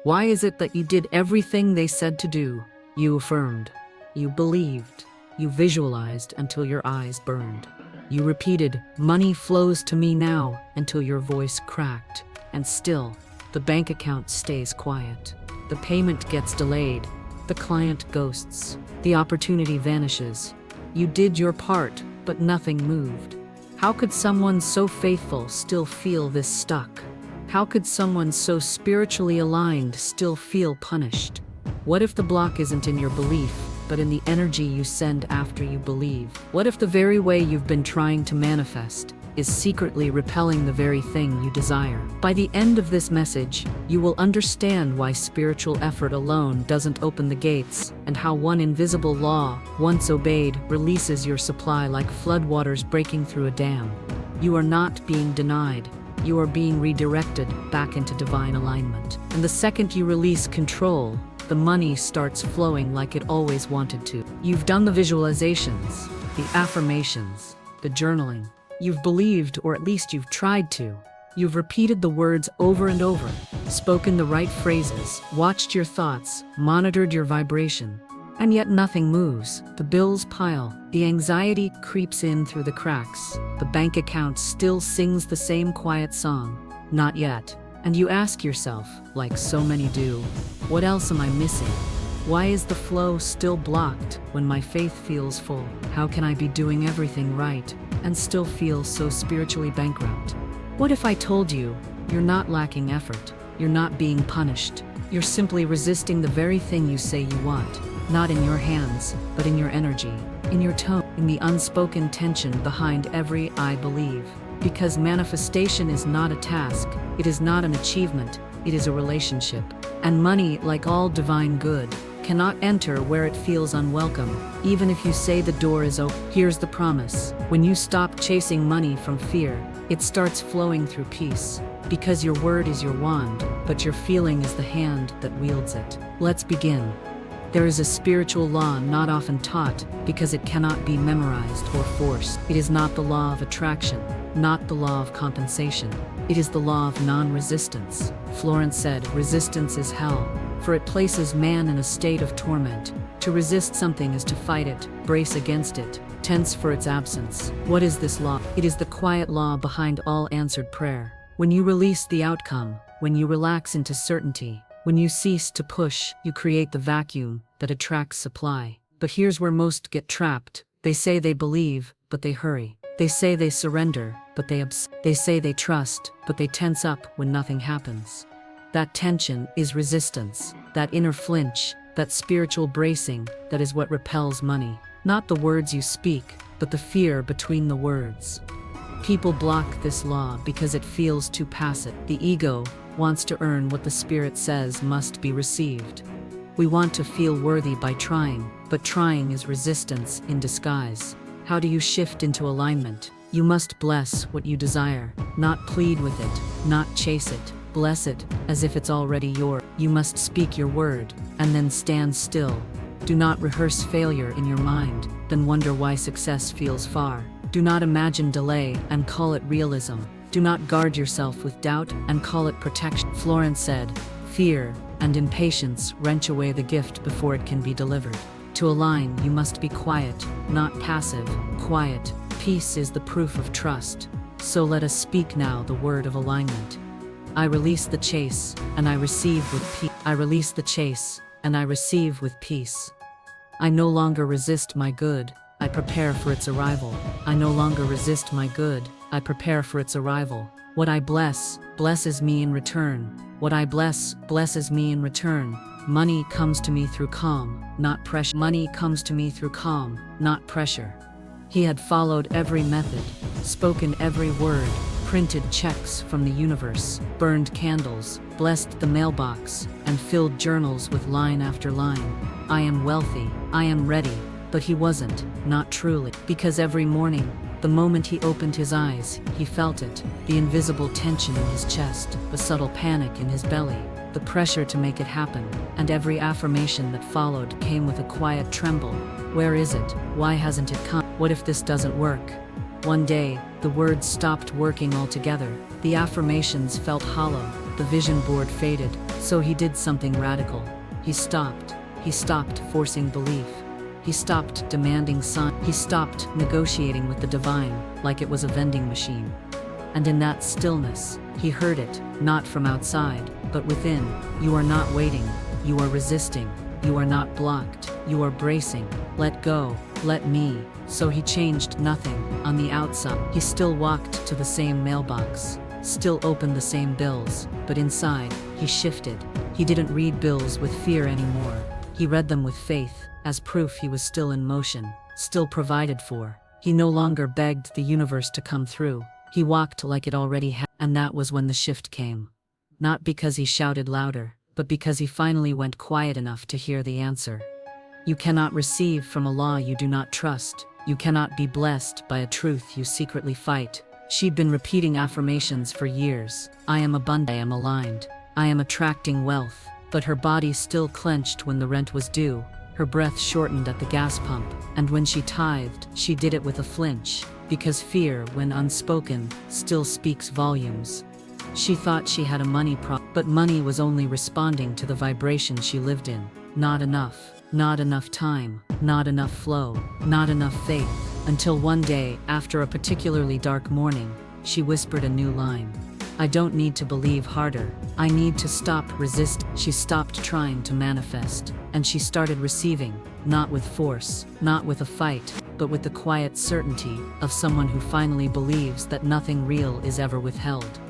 Why is it that you did everything they said to do? You affirmed. You believed. You visualized until your eyes burned. You repeated, "Money flows to me now," until your voice cracked. And still, the bank account stays quiet. The payment gets delayed. The client ghosts. The opportunity vanishes. You did your part, but nothing moved. How could someone so faithful still feel this stuck? How could someone so spiritually aligned still feel punished? What if the block isn't in your belief, but in the energy you send after you believe? What if the very way you've been trying to manifest is secretly repelling the very thing you desire? By the end of this message, you will understand why spiritual effort alone doesn't open the gates, and how one invisible law, once obeyed, releases your supply like floodwaters breaking through a dam. You are not being denied. You are being redirected back into divine alignment. And the second you release control, the money starts flowing like it always wanted to. You've done the visualizations, the affirmations, the journaling. You've believed, or at least you've tried to. You've repeated the words over and over, spoken the right phrases, watched your thoughts, monitored your vibration. And yet nothing moves. The bills pile. The anxiety creeps in through the cracks. The bank account still sings the same quiet song. Not yet. And you ask yourself, like so many do, what else am I missing? Why is the flow still blocked when my faith feels full? How can I be doing everything right and still feel so spiritually bankrupt? What if I told you, you're not lacking effort, you're not being punished, you're simply resisting the very thing you say you want? Not in your hands, but in your energy, in your tone, in the unspoken tension behind every "I believe." Because manifestation is not a task, it is not an achievement, it is a relationship. And money, like all divine good, cannot enter where it feels unwelcome, even if you say the door is open. Here's the promise. When you stop chasing money from fear, it starts flowing through peace. Because your word is your wand, but your feeling is the hand that wields it. Let's begin. There is a spiritual law not often taught because it cannot be memorized or forced. It is not the law of attraction, not the law of compensation. It is the law of non-resistance. Florence said, "Resistance is hell, for it places man in a state of torment. To resist something is to fight it, brace against it, tense for its absence." What is this law? It is the quiet law behind all answered prayer. When you release the outcome, when you relax into certainty, when you cease to push, you create the vacuum that attracts supply. But here's where most get trapped. They say they believe, but they hurry. They say they surrender, but they say they trust, but they tense up when nothing happens. That tension is resistance, that inner flinch, that spiritual bracing, that is what repels money. Not the words you speak, but the fear between the words. People block this law because it feels too passive. The ego wants to earn what the spirit says must be received. We want to feel worthy by trying, but trying is resistance in disguise. How do you shift into alignment? You must bless what you desire, not plead with it, not chase it. Bless it as if it's already yours. You must speak your word, and then stand still. Do not rehearse failure in your mind, then wonder why success feels far. Do not imagine delay and call it realism. Do not guard yourself with doubt and call it protection. Florence said, "Fear and impatience wrench away the gift before it can be delivered." To align, you must be quiet, not passive. Quiet. Peace is the proof of trust. So let us speak now the word of alignment. I release the chase, and I receive with peace. I release the chase, and I receive with peace. I no longer resist my good, I prepare for its arrival. I no longer resist my good, I prepare for its arrival. What I bless, blesses me in return. What I bless, blesses me in return. Money comes to me through calm, not pressure. Money comes to me through calm, not pressure. He had followed every method, spoken every word, printed checks from the universe, burned candles, blessed the mailbox, and filled journals with line after line. I am wealthy, I am ready. But he wasn't, not truly. Because every morning, the moment he opened his eyes, he felt it. The invisible tension in his chest, the subtle panic in his belly, the pressure to make it happen. And every affirmation that followed came with a quiet tremble. Where is it? Why hasn't it come? What if this doesn't work? One day, the words stopped working altogether. The affirmations felt hollow. The vision board faded. So he did something radical. He stopped. He stopped forcing belief. He stopped demanding signs. He stopped negotiating with the divine like it was a vending machine. And in that stillness, he heard it, not from outside, but within. You are not waiting. You are resisting. You are not blocked. You are bracing. Let go. Let me. So he changed nothing. On the outside, he still walked to the same mailbox, still opened the same bills, but inside, he shifted. He didn't read bills with fear anymore. He read them with faith, as proof he was still in motion, still provided for. He no longer begged the universe to come through. He walked like it already had, and that was when the shift came. Not because he shouted louder, but because he finally went quiet enough to hear the answer. You cannot receive from a law you do not trust. You cannot be blessed by a truth you secretly fight. She'd been repeating affirmations for years. I am abundant, I am aligned, I am attracting wealth. But her body still clenched when the rent was due. Her breath shortened at the gas pump. And when she tithed, she did it with a flinch. Because fear, when unspoken, still speaks volumes. She thought she had a money problem, but money was only responding to the vibration she lived in. Not enough. Not enough time, not enough flow, not enough faith, until one day, after a particularly dark morning, she whispered a new line. I don't need to believe harder. I need to stop resisting. She stopped trying to manifest, and she started receiving, not with force, not with a fight, but with the quiet certainty of someone who finally believes that nothing real is ever withheld.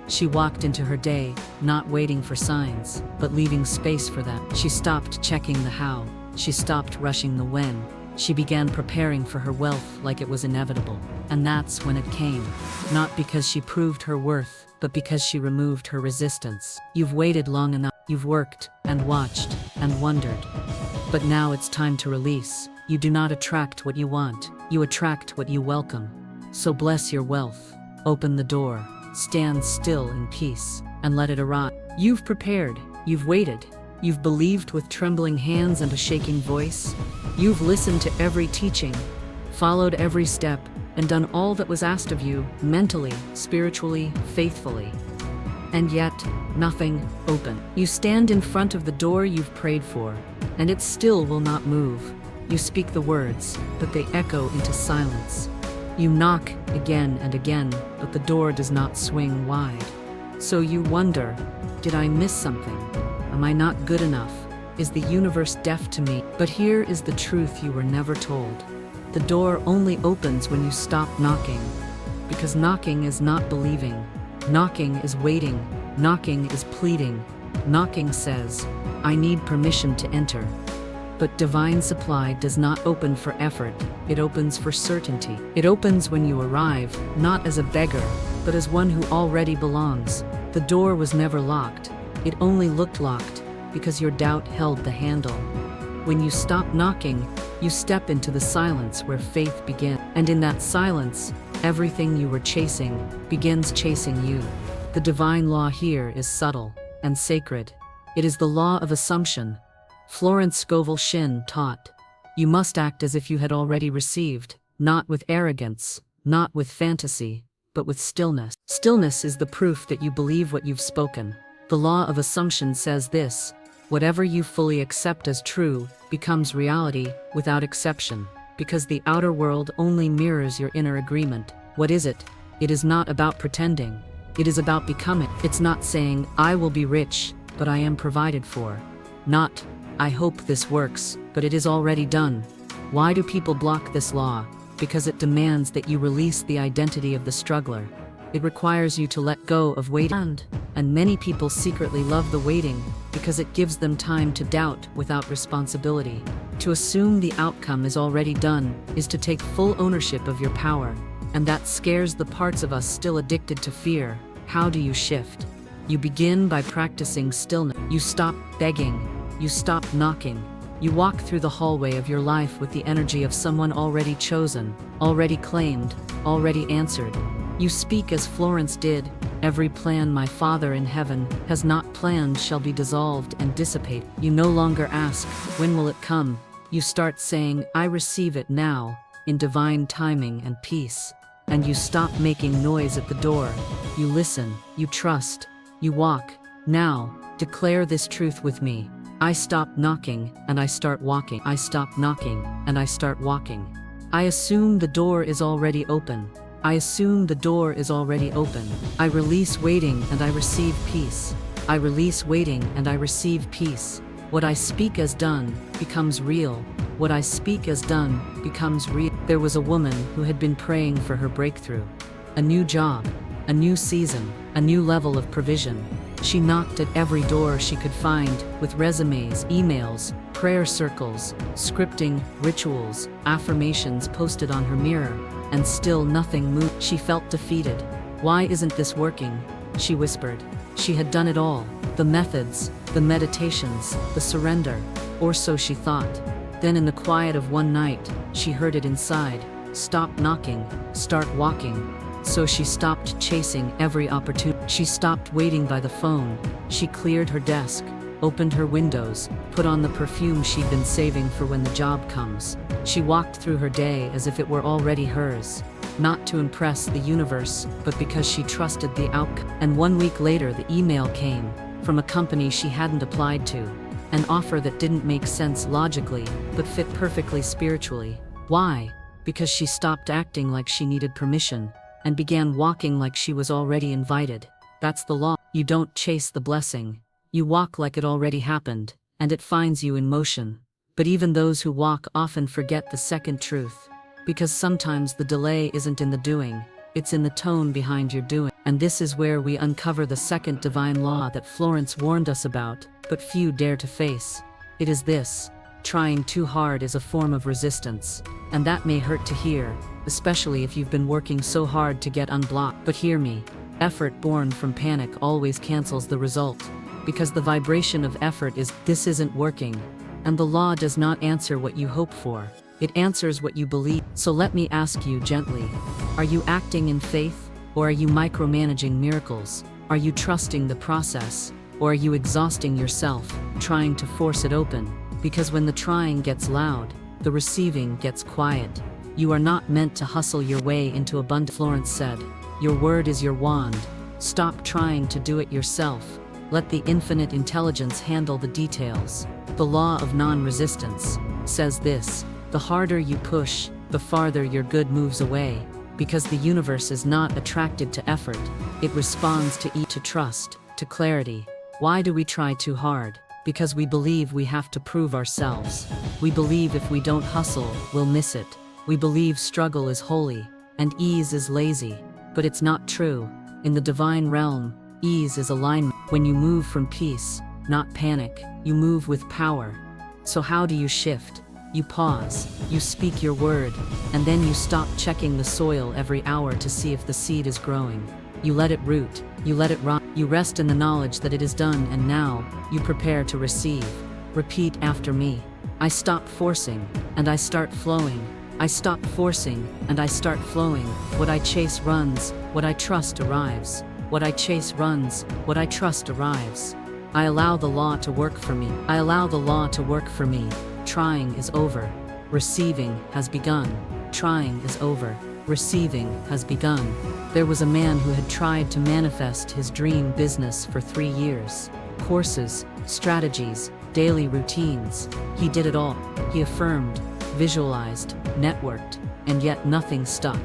She walked into her day, not waiting for signs, but leaving space for them. She stopped checking the how. She stopped rushing the when. She began preparing for her wealth like it was inevitable. And that's when it came. Not because she proved her worth, but because she removed her resistance. You've waited long enough. You've worked, and watched, and wondered. But now it's time to release. You do not attract what you want. You attract what you welcome. So bless your wealth. Open the door. Stand still in peace, and let it arrive. You've prepared, you've waited, you've believed with trembling hands and a shaking voice. You've listened to every teaching, followed every step, and done all that was asked of you, mentally, spiritually, faithfully. And yet, nothing open. You stand in front of the door you've prayed for, and it still will not move. You speak the words, but they echo into silence. You knock again and again, but the door does not swing wide. So you wonder, did I miss something? Am I not good enough? Is the universe deaf to me? But here is the truth you were never told. The door only opens when you stop knocking. Because knocking is not believing. Knocking is waiting. Knocking is pleading. Knocking says, I need permission to enter. But divine supply does not open for effort, it opens for certainty. It opens when you arrive, not as a beggar, but as one who already belongs. The door was never locked, it only looked locked, because your doubt held the handle. When you stop knocking, you step into the silence where faith begins. And in that silence, everything you were chasing begins chasing you. The divine law here is subtle and sacred. It is the law of assumption. Florence Scovel Shinn taught, you must act as if you had already received, not with arrogance, not with fantasy, but with stillness. Stillness is the proof that you believe what you've spoken. The law of assumption says this, whatever you fully accept as true becomes reality without exception, because the outer world only mirrors your inner agreement. What is it? It is not about pretending. It is about becoming. It's not saying, I will be rich, but I am provided for. Not, I hope this works, but it is already done. Why do people block this law? Because it demands that you release the identity of the struggler. It requires you to let go of waiting. And many people secretly love the waiting because it gives them time to doubt without responsibility. To assume the outcome is already done is to take full ownership of your power, and that scares the parts of us still addicted to fear. How do you shift? You begin by practicing stillness. You stop begging. You stop knocking. You walk through the hallway of your life with the energy of someone already chosen, already claimed, already answered. You speak as Florence did, every plan my Father in heaven has not planned shall be dissolved and dissipate. You no longer ask, when will it come? You start saying, I receive it now, in divine timing and peace. And you stop making noise at the door. You listen, you trust, you walk, Now, declare this truth with me. I stop knocking, and I start walking. I stop knocking, and I start walking. I assume the door is already open. I assume the door is already open. I release waiting and I receive peace. I release waiting and I receive peace. What I speak as done becomes real. What I speak as done becomes real. There was a woman who had been praying for her breakthrough. A new job, a new season, a new level of provision. She knocked at every door she could find, with resumes, emails, prayer circles, scripting, rituals, affirmations posted on her mirror, and still nothing moved. She felt defeated. Why isn't this working? She whispered. She had done it all. The methods, the meditations, the surrender, or so she thought. Then in the quiet of one night, she heard it inside. Stop knocking, start walking. So she stopped chasing every opportunity. She stopped waiting by the phone. She cleared her desk, opened her windows, put on the perfume she'd been saving for when the job comes. She walked through her day as if it were already hers, not to impress the universe, but because she trusted the outcome. And 1 week later, the email came from a company she hadn't applied to, an offer that didn't make sense logically, but fit perfectly spiritually. Why? Because she stopped acting like she needed permission and began walking like she was already invited. That's the law. You don't chase the blessing. You walk like it already happened, and it finds you in motion. But even those who walk often forget the second truth, because sometimes the delay isn't in the doing, it's in the tone behind your doing. And this is where we uncover the second divine law that Florence warned us about, but few dare to face. It is this: trying too hard is a form of resistance, and that may hurt to hear, especially if you've been working so hard to get unblocked. But hear me, effort born from panic always cancels the result, because the vibration of effort is, this isn't working. And the law does not answer what you hope for, it answers what you believe. So let me ask you gently, are you acting in faith, or are you micromanaging miracles? Are you trusting the process, or are you exhausting yourself, trying to force it open? Because when the trying gets loud, the receiving gets quiet. You are not meant to hustle your way into abundance. Florence said, your word is your wand. Stop trying to do it yourself. Let the infinite intelligence handle the details. The law of non-resistance says this: the harder you push, the farther your good moves away, because the universe is not attracted to effort. It responds to trust, to clarity. Why do we try too hard? Because we believe we have to prove ourselves. We believe if we don't hustle, we'll miss it. We believe struggle is holy, and ease is lazy. But it's not true. In the divine realm, ease is alignment. When you move from peace, not panic, you move with power. So how do you shift? You pause, you speak your word, and then you stop checking the soil every hour to see if the seed is growing. You let it root, you let it rot, you rest in the knowledge that it is done, and now, you prepare to receive. Repeat after me. I stop forcing, and I start flowing. I stop forcing, and I start flowing. What I chase runs, what I trust arrives. What I chase runs, what I trust arrives. I allow the law to work for me. I allow the law to work for me. Trying is over. Receiving has begun. Trying is over. Receiving has begun. There was a man who had tried to manifest his dream business for 3 years. Courses, strategies, daily routines. He did it all. He affirmed, visualized, networked, and yet nothing stuck.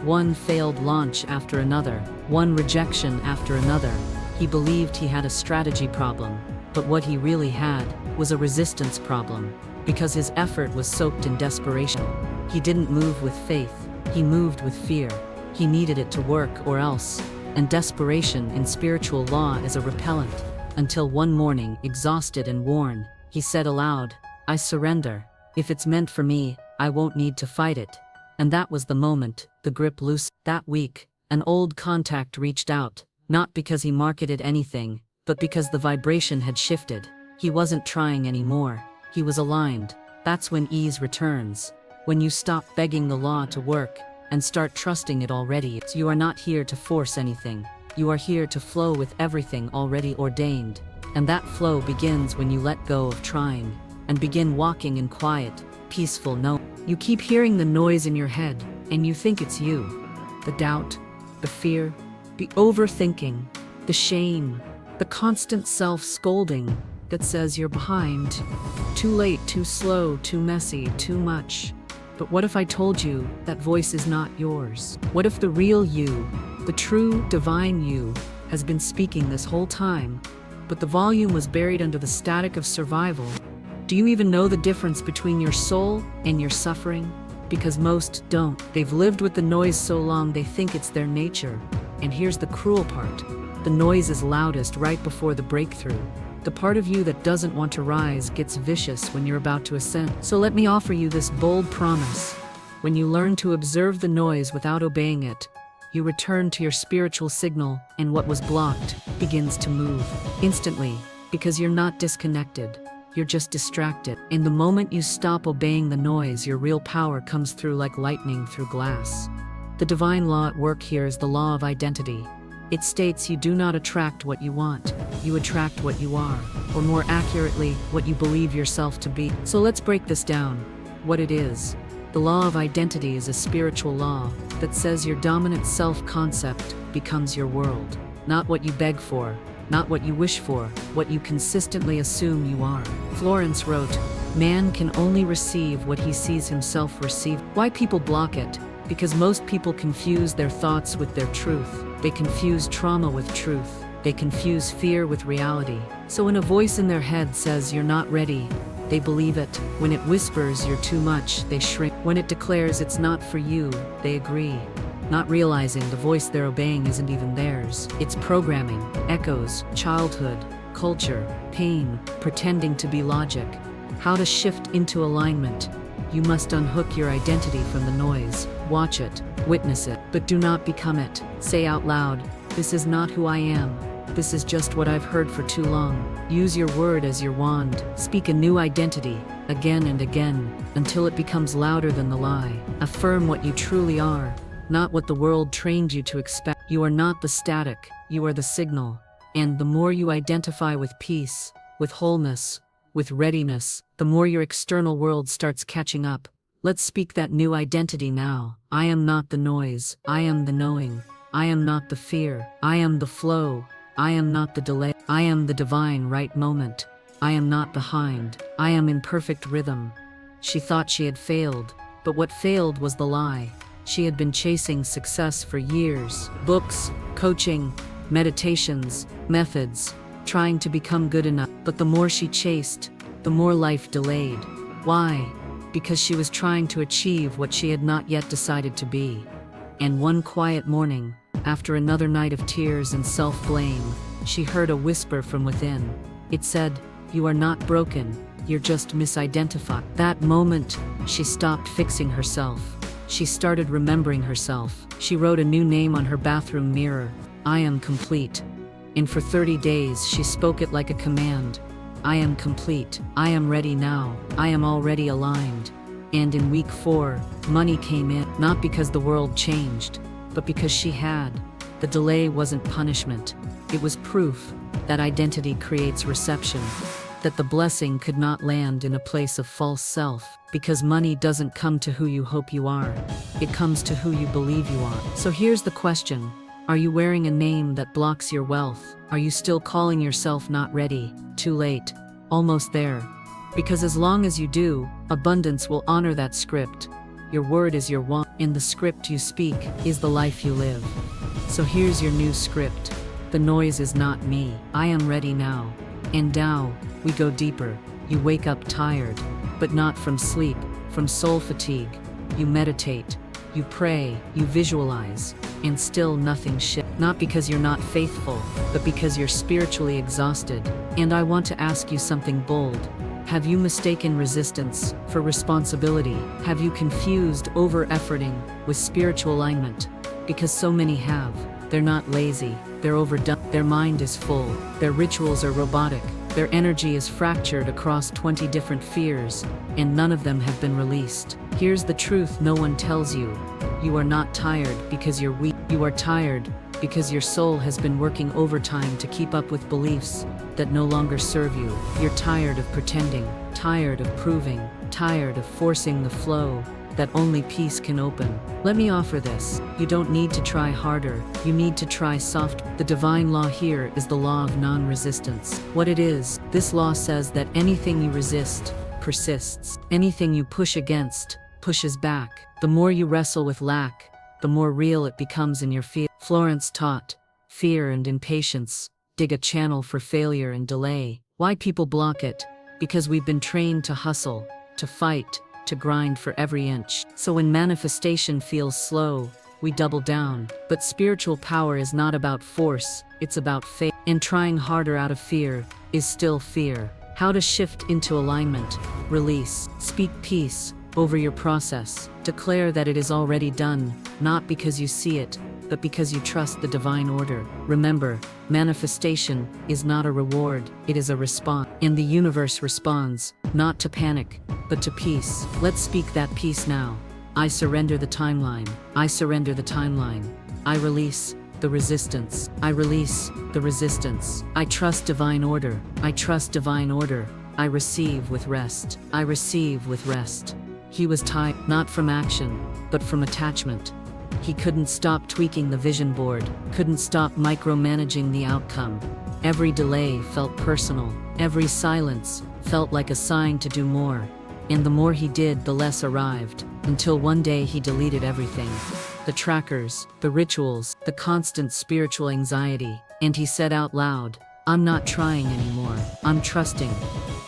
One failed launch after another, one rejection after another. He believed he had a strategy problem, but what he really had was a resistance problem, because his effort was soaked in desperation. He didn't move with faith, he moved with fear. He needed it to work or else, and desperation in spiritual law is a repellent. Until one morning, exhausted and worn, he said aloud, I surrender. If it's meant for me, I won't need to fight it. And that was the moment the grip loosened. That week, an old contact reached out, not because he marketed anything, but because the vibration had shifted. He wasn't trying anymore. He was aligned. That's when ease returns. When you stop begging the law to work and start trusting it already. You are not here to force anything. You are here to flow with everything already ordained. And that flow begins when you let go of trying and begin walking in quiet, peaceful knowing. You keep hearing the noise in your head, and you think it's you. The doubt, the fear, the overthinking, the shame, The constant self-scolding that says you're behind, too late, too slow, too messy, too much. But what if I told you that voice is not yours? What if the real you, the true divine you, has been speaking this whole time, but the volume was buried under the static of survival? Do you even know the difference between your soul and your suffering? Because most don't. They've lived with the noise so long they think it's their nature. And here's the cruel part. The noise is loudest right before the breakthrough. The part of you that doesn't want to rise gets vicious when you're about to ascend. So let me offer you this bold promise. When you learn to observe the noise without obeying it, you return to your spiritual signal, and what was blocked begins to move instantly, because you're not disconnected. You're just distracted. And the moment you stop obeying the noise, your real power comes through like lightning through glass. The divine law at work here is the law of identity. It states you do not attract what you want, you attract what you are, or more accurately, what you believe yourself to be. So let's break this down. What it is. The law of identity is a spiritual law that says your dominant self-concept becomes your world. Not what you beg for, not what you wish for, what you consistently assume you are. Florence wrote, "Man can only receive what he sees himself receive." Why people block it? Because most people confuse their thoughts with their truth. They confuse trauma with truth. They confuse fear with reality. So when a voice in their head says you're not ready, they believe it. When it whispers you're too much, they shrink. When it declares it's not for you, they agree. Not realizing the voice they're obeying isn't even theirs. It's programming, echoes, childhood, culture, pain, pretending to be logic. How to shift into alignment. You must unhook your identity from the noise. Watch it, witness it, but do not become it. Say out loud, "This is not who I am. This is just what I've heard for too long." Use your word as your wand. Speak a new identity, again and again, until it becomes louder than the lie. Affirm what you truly are, not what the world trained you to expect. You are not the static, you are the signal. And the more you identify with peace, with wholeness, with readiness, the more your external world starts catching up. Let's speak that new identity now. I am not the noise, I am the knowing. I am not the fear, I am the flow. I am not the delay, I am the divine right moment. I am not behind, I am in perfect rhythm. She thought she had failed, but what failed was the lie. She had been chasing success for years. Books, coaching, meditations, methods, trying to become good enough. But the more she chased, the more life delayed. Why? Because she was trying to achieve what she had not yet decided to be. And one quiet morning, after another night of tears and self-blame, she heard a whisper from within. It said, "You are not broken, you're just misidentified." That moment, she stopped fixing herself. She started remembering herself. She wrote a new name on her bathroom mirror. I am complete. And for 30 days, she spoke it like a command. I am complete. I am ready now. I am already aligned. And in week 4, money came in, not because the world changed, but because she had. The delay wasn't punishment. It was proof that identity creates reception, that the blessing could not land in a place of false self, because money doesn't come to who you hope you are. It comes to who you believe you are. So here's the question. Are you wearing a name that blocks your wealth? Are you still calling yourself not ready, too late, almost there? Because as long as you do, abundance will honor that script. Your word is your want, and the script you speak is the life you live. So here's your new script. The noise is not me. I am ready now. And now, we go deeper. You wake up tired, but not from sleep, from soul fatigue. You meditate, you pray, you visualize, and still nothing shifts. Not because you're not faithful, but because you're spiritually exhausted. And I want to ask you something bold. Have you mistaken resistance for responsibility? Have you confused over-efforting with spiritual alignment? Because so many have. They're not lazy, they're overdone. Their mind is full, their rituals are robotic, their energy is fractured across 20 different fears, and none of them have been released. Here's the truth no one tells you. You are not tired because you're weak. You are tired because your soul has been working overtime to keep up with beliefs that no longer serve you. You're tired of pretending, tired of proving, tired of forcing the flow, that only peace can open. Let me offer this. You don't need to try harder, you need to try soft. The divine law here is the law of non-resistance. What it is, this law says that anything you resist persists. Anything you push against pushes back. The more you wrestle with lack, the more real it becomes in your fear. Florence taught, fear and impatience dig a channel for failure and delay. Why people block it? Because we've been trained to hustle, to fight, to grind for every inch. So when manifestation feels slow, we double down. But spiritual power is not about force, it's about faith. And trying harder out of fear is still fear. How to shift into alignment, release, speak peace over your process. Declare that it is already done, not because you see it, but because you trust the divine order. Remember, manifestation is not a reward, it is a response. And the universe responds, not to panic, but to peace. Let's speak that peace now. I surrender the timeline. I surrender the timeline. I release the resistance. I release the resistance. I trust divine order. I trust divine order. I receive with rest. I receive with rest. He was tied, not from action, but from attachment. He couldn't stop tweaking the vision board, couldn't stop micromanaging the outcome. Every delay felt personal. Every silence felt like a sign to do more. And the more he did, the less arrived, until one day he deleted everything. The trackers, the rituals, the constant spiritual anxiety. And he said out loud, I'm not trying anymore, I'm trusting.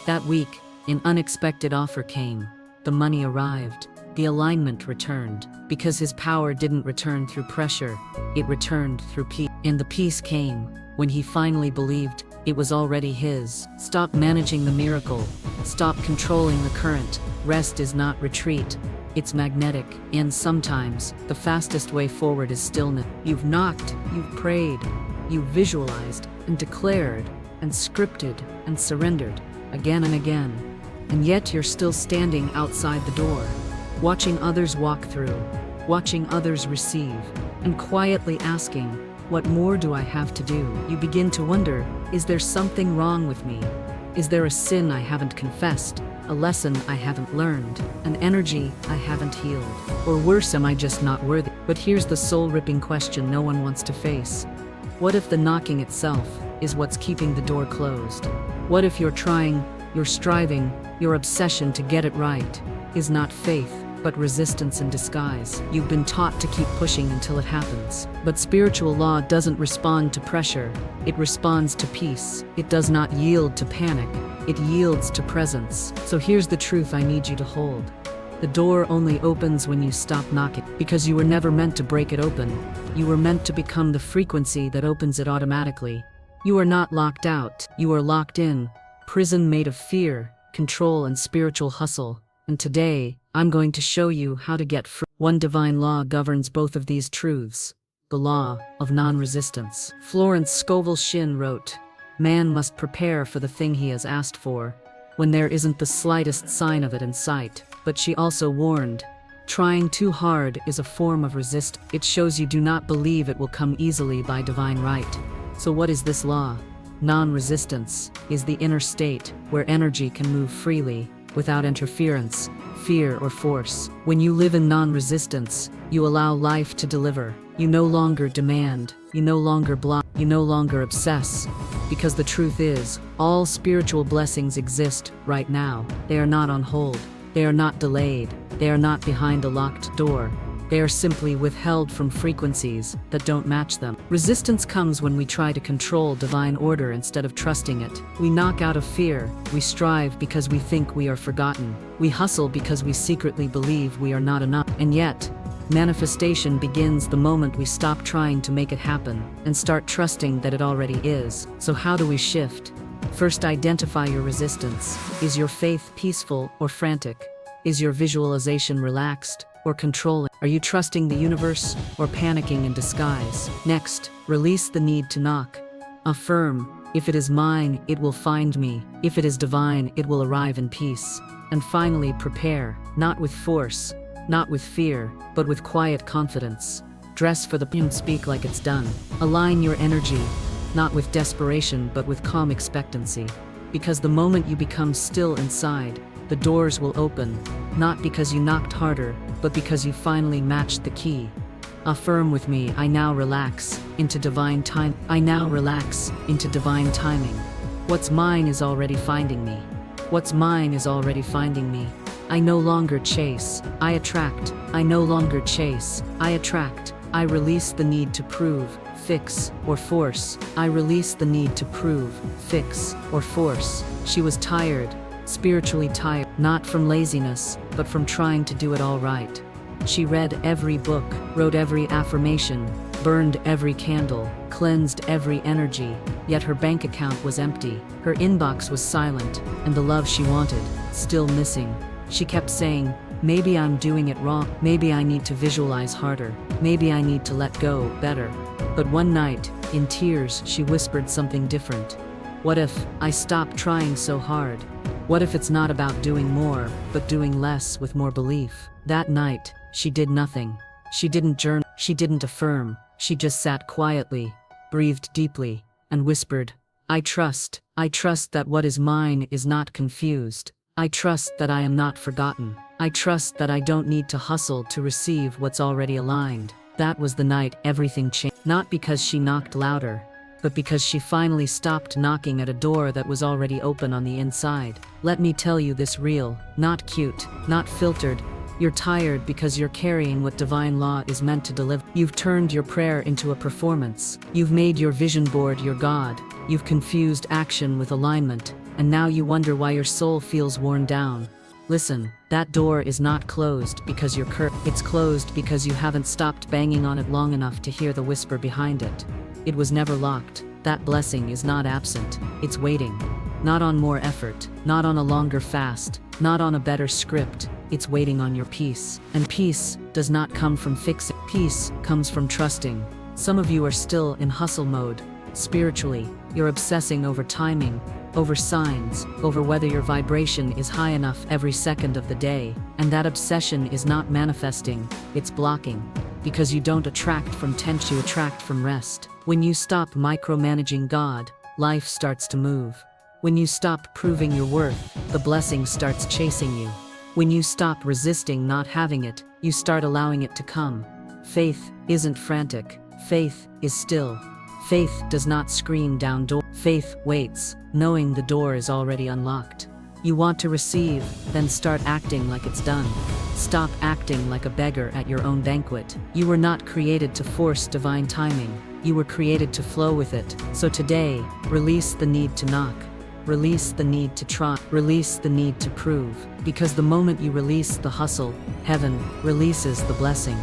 That week, an unexpected offer came. The money arrived. The alignment returned, because his power didn't return through pressure, it returned through peace. And the peace came when he finally believed it was already his. Stop managing the miracle. Stop controlling the current. Rest is not retreat, it's magnetic. And sometimes, the fastest way forward is stillness. You've knocked, you've prayed, you've visualized, and declared, and scripted, and surrendered, again and again. And yet you're still standing outside the door, watching others walk through, watching others receive, and quietly asking, what more do I have to do? You begin to wonder, is there something wrong with me? Is there a sin I haven't confessed, a lesson I haven't learned, an energy I haven't healed? Or worse, am I just not worthy? But here's the soul-ripping question no one wants to face. What if the knocking itself is what's keeping the door closed? What if you're trying, you're striving, your obsession to get it right is not faith, but resistance in disguise? You've been taught to keep pushing until it happens. But spiritual law doesn't respond to pressure, it responds to peace. It does not yield to panic, it yields to presence. So here's the truth I need you to hold. The door only opens when you stop knocking, because you were never meant to break it open. You were meant to become the frequency that opens it automatically. You are not locked out, you are locked in. Prison made of fear, control, and spiritual hustle. And today, I'm going to show you how to get free. One divine law governs both of these truths, the law of non-resistance. Florence Scovel Shinn wrote, man must prepare for the thing he has asked for, when there isn't the slightest sign of it in sight. But she also warned, trying too hard is a form of resistance. It shows you do not believe it will come easily by divine right. So what is this law? Non-resistance is the inner state where energy can move freely, without interference, fear, or force. When you live in non-resistance, you allow life to deliver. You no longer demand, you no longer block, you no longer obsess. Because the truth is, all spiritual blessings exist right now. They are not on hold. They are not delayed. They are not behind a locked door. They are simply withheld from frequencies that don't match them. Resistance comes when we try to control divine order instead of trusting it. We knock out of fear. We strive because we think we are forgotten. We hustle because we secretly believe we are not enough. And yet, manifestation begins the moment we stop trying to make it happen and start trusting that it already is. So how do we shift? First, identify your resistance. Is your faith peaceful or frantic? Is your visualization relaxed or controlling? Are you trusting the universe or panicking in disguise? Next, release the need to knock. Affirm, if it is mine, it will find me. If it is divine, it will arrive in peace. And finally, prepare, not with force, not with fear, but with quiet confidence. Dress for the and speak like it's done. Align your energy, not with desperation, but with calm expectancy. Because the moment you become still inside, the doors will open, not because you knocked harder, but because you finally matched the key. Affirm with me, I now relax into divine time. I now relax into divine timing. What's mine is already finding me. What's mine is already finding me. I no longer chase, I attract. I no longer chase, I attract. I release the need to prove, fix, or force. I release the need to prove, fix, or force. She was tired, spiritually tired, not from laziness, but from trying to do it all right. She read every book, wrote every affirmation, burned every candle, cleansed every energy, yet her bank account was empty. Her inbox was silent, and the love she wanted, still missing. She kept saying, maybe I'm doing it wrong, maybe I need to visualize harder, maybe I need to let go better. But one night, in tears, she whispered something different. What if I stop trying so hard? What if it's not about doing more, but doing less with more belief? That night, she did nothing. She didn't journal, she didn't affirm, she just sat quietly, breathed deeply, and whispered, I trust that what is mine is not confused. I trust that I am not forgotten. I trust that I don't need to hustle to receive what's already aligned. That was the night everything changed. Not because she knocked louder, but because she finally stopped knocking at a door that was already open on the inside. Let me tell you this real, not cute, not filtered. You're tired because you're carrying what divine law is meant to deliver. You've turned your prayer into a performance. You've made your vision board your God. You've confused action with alignment, and now you wonder why your soul feels worn down. Listen, that door is not closed because you're cursed. It's closed because you haven't stopped banging on it long enough to hear the whisper behind it. It was never locked. That blessing is not absent. It's waiting. Not on more effort, not on a longer fast, not on a better script. It's waiting on your peace. And peace does not come from fixing. Peace comes from trusting. Some of you are still in hustle mode. Spiritually, you're obsessing over timing, over signs, over whether your vibration is high enough every second of the day. And that obsession is not manifesting, it's blocking. Because you don't attract from tension, you attract from rest. When you stop micromanaging God, life starts to move. When you stop proving your worth, the blessing starts chasing you. When you stop resisting not having it, you start allowing it to come. Faith isn't frantic. Faith is still. Faith does not scream down door. Faith waits, knowing the door is already unlocked. You want to receive, then start acting like it's done. Stop acting like a beggar at your own banquet. You were not created to force divine timing. You were created to flow with it. So today, release the need to knock. Release the need to try. Release the need to prove. Because the moment you release the hustle, heaven releases the blessing.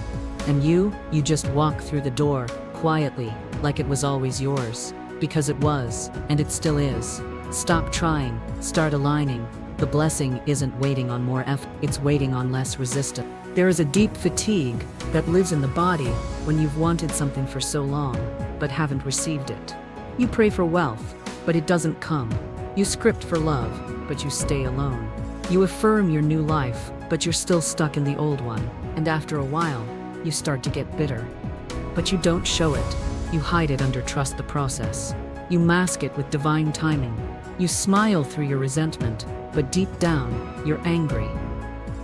And you just walk through the door, quietly, like it was always yours. Because it was, and it still is. Stop trying, start aligning. The blessing isn't waiting on more effort, it's waiting on less resistance. There is a deep fatigue that lives in the body when you've wanted something for so long, but haven't received it. You pray for wealth, but it doesn't come. You script for love, but you stay alone. You affirm your new life, but you're still stuck in the old one. And after a while, you start to get bitter. But you don't show it. You hide it under trust the process. You mask it with divine timing. You smile through your resentment, but deep down, you're angry.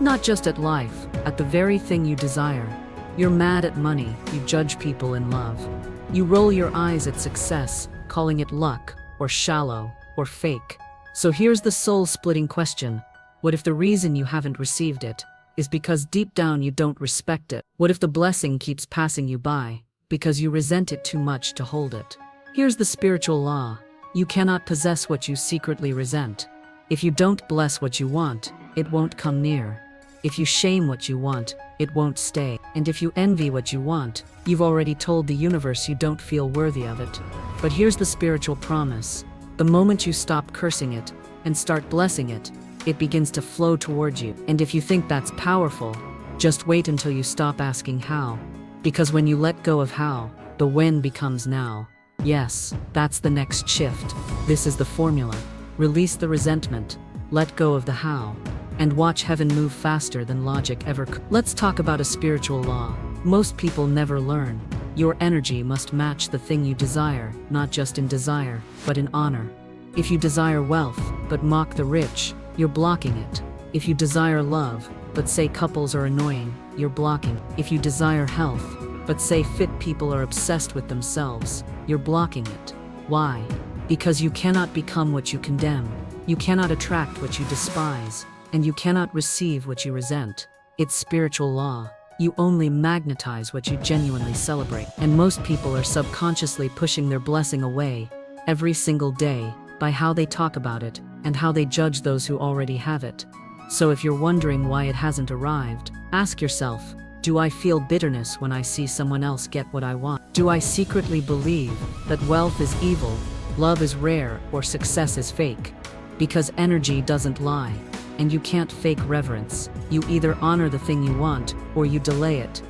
Not just at life, at the very thing you desire. You're mad at money, you judge people in love. You roll your eyes at success, calling it luck, or shallow, or fake. So here's the soul-splitting question. What if the reason you haven't received it is because deep down you don't respect it? What if the blessing keeps passing you by because you resent it too much to hold it? Here's the spiritual law. You cannot possess what you secretly resent. If you don't bless what you want, it won't come near. If you shame what you want, it won't stay. And if you envy what you want, you've already told the universe you don't feel worthy of it. But here's the spiritual promise. The moment you stop cursing it and start blessing it, it begins to flow towards you. And if you think that's powerful, just wait until you stop asking how. Because when you let go of how, the when becomes now. Yes, that's the next shift. This is the formula. Release the resentment, let go of the how, and watch heaven move faster than logic ever could. Let's talk about a spiritual law most people never learn. Your energy must match the thing you desire, not just in desire, but in honor. If you desire wealth, but mock the rich, you're blocking it. If you desire love, but say couples are annoying, you're blocking. If you desire health, but say fit people are obsessed with themselves, you're blocking it. Why? Because you cannot become what you condemn, you cannot attract what you despise, and you cannot receive what you resent. It's spiritual law. You only magnetize what you genuinely celebrate. And most people are subconsciously pushing their blessing away every single day by how they talk about it and how they judge those who already have it. So if you're wondering why it hasn't arrived, ask yourself, do I feel bitterness when I see someone else get what I want? Do I secretly believe that wealth is evil, love is rare, or success is fake? Because energy doesn't lie, and you can't fake reverence. You either honor the thing you want, or you delay it.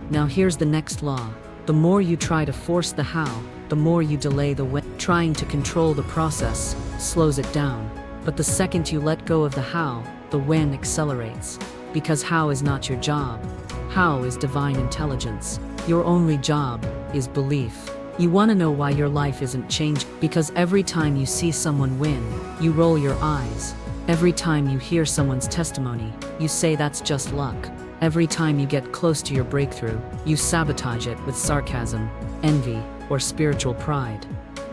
Now here's the next law. The more you try to force the how, the more you delay the when. Trying to control the process slows it down. But the second you let go of the how, the when accelerates. Because how is not your job. How is divine intelligence. Your only job is belief. You want to know why your life isn't changing? Because every time you see someone win, you roll your eyes. Every time you hear someone's testimony, you say that's just luck. Every time you get close to your breakthrough, you sabotage it with sarcasm, envy, or spiritual pride.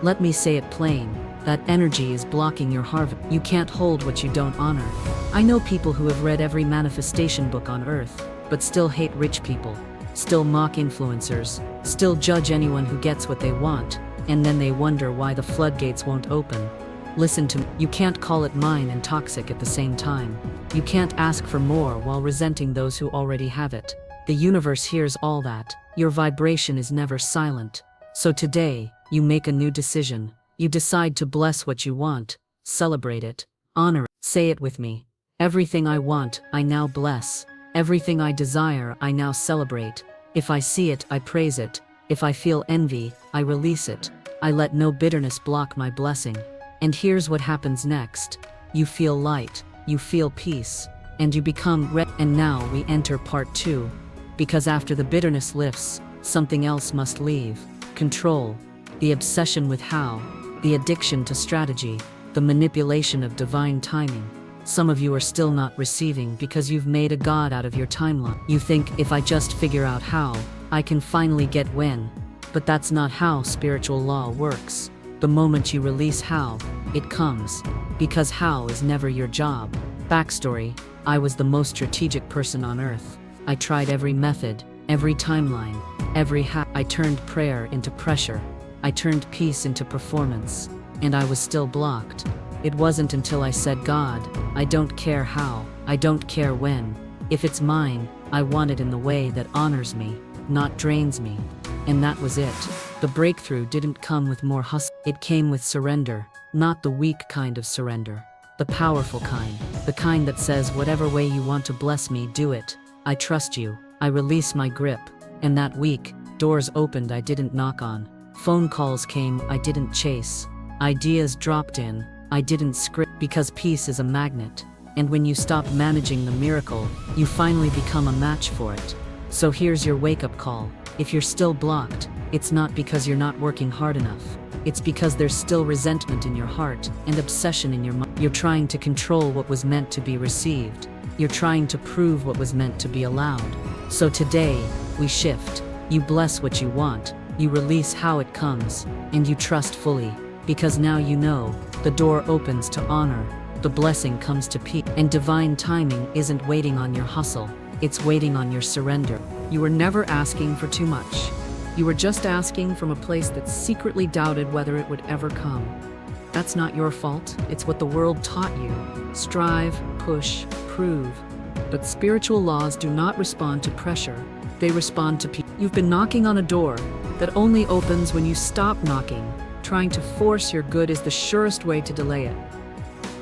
Let me say it plain, that energy is blocking your harvest. You can't hold what you don't honor. I know people who have read every manifestation book on earth, but still hate rich people, still mock influencers, still judge anyone who gets what they want, and then they wonder why the floodgates won't open. Listen to me. You can't call it mine and toxic at the same time. You can't ask for more while resenting those who already have it. The universe hears all that. Your vibration is never silent. So today, you make a new decision. You decide to bless what you want, celebrate it, honor it. Say it with me. Everything I want, I now bless. Everything I desire, I now celebrate. If I see it, I praise it. If I feel envy, I release it. I let no bitterness block my blessing. And here's what happens next. You feel light, you feel peace, and you become ready. And now we enter part 2. Because after the bitterness lifts, something else must leave. Control, the obsession with how, the addiction to strategy, the manipulation of divine timing. Some of you are still not receiving because you've made a god out of your timeline. You think, if I just figure out how, I can finally get when. But that's not how spiritual law works. The moment you release how, it comes. Because how is never your job. Backstory, I was the most strategic person on earth. I tried every method, every timeline, every how. I turned prayer into pressure. I turned peace into performance. And I was still blocked. It wasn't until I said, God, I don't care how, I don't care when. If it's mine, I want it in the way that honors me, not drains me. And that was it. The breakthrough didn't come with more hustle. It came with surrender, not the weak kind of surrender. The powerful kind, the kind that says whatever way you want to bless me, do it. I trust you. I release my grip. And that week, doors opened I didn't knock on. Phone calls came I didn't chase. Ideas dropped in I didn't script. Because peace is a magnet. And when you stop managing the miracle, you finally become a match for it. So here's your wake-up call. If you're still blocked, it's not because you're not working hard enough. It's because there's still resentment in your heart and obsession in your mind. You're trying to control what was meant to be received. You're trying to prove what was meant to be allowed. So today, we shift. You bless what you want, you release how it comes, and you trust fully. Because now you know, the door opens to honor, the blessing comes to peace. And divine timing isn't waiting on your hustle, it's waiting on your surrender. You were never asking for too much. You were just asking from a place that secretly doubted whether it would ever come. That's not your fault, it's what the world taught you. Strive, push, prove. But spiritual laws do not respond to pressure, they respond to peace. You've been knocking on a door that only opens when you stop knocking. Trying to force your good is the surest way to delay it.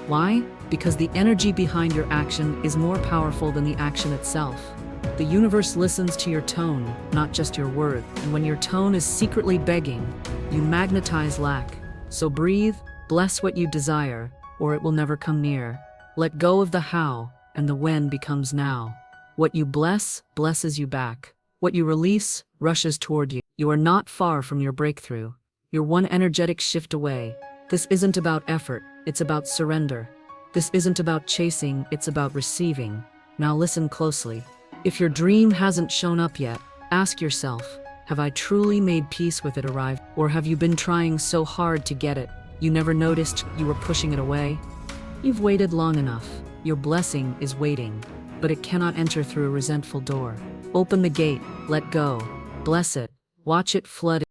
Why? Because the energy behind your action is more powerful than the action itself. The universe listens to your tone, not just your word. And when your tone is secretly begging, you magnetize lack. So breathe, bless what you desire, or it will never come near. Let go of the how, and the when becomes now. What you bless, blesses you back. What you release, rushes toward you. You are not far from your breakthrough. You're one energetic shift away. This isn't about effort, it's about surrender. This isn't about chasing, it's about receiving. Now listen closely. If your dream hasn't shown up yet, ask yourself, have I truly made peace with it arrive? Or have you been trying so hard to get it, you never noticed you were pushing it away? You've waited long enough. Your blessing is waiting, but it cannot enter through a resentful door. Open the gate, let go, bless it, watch it flood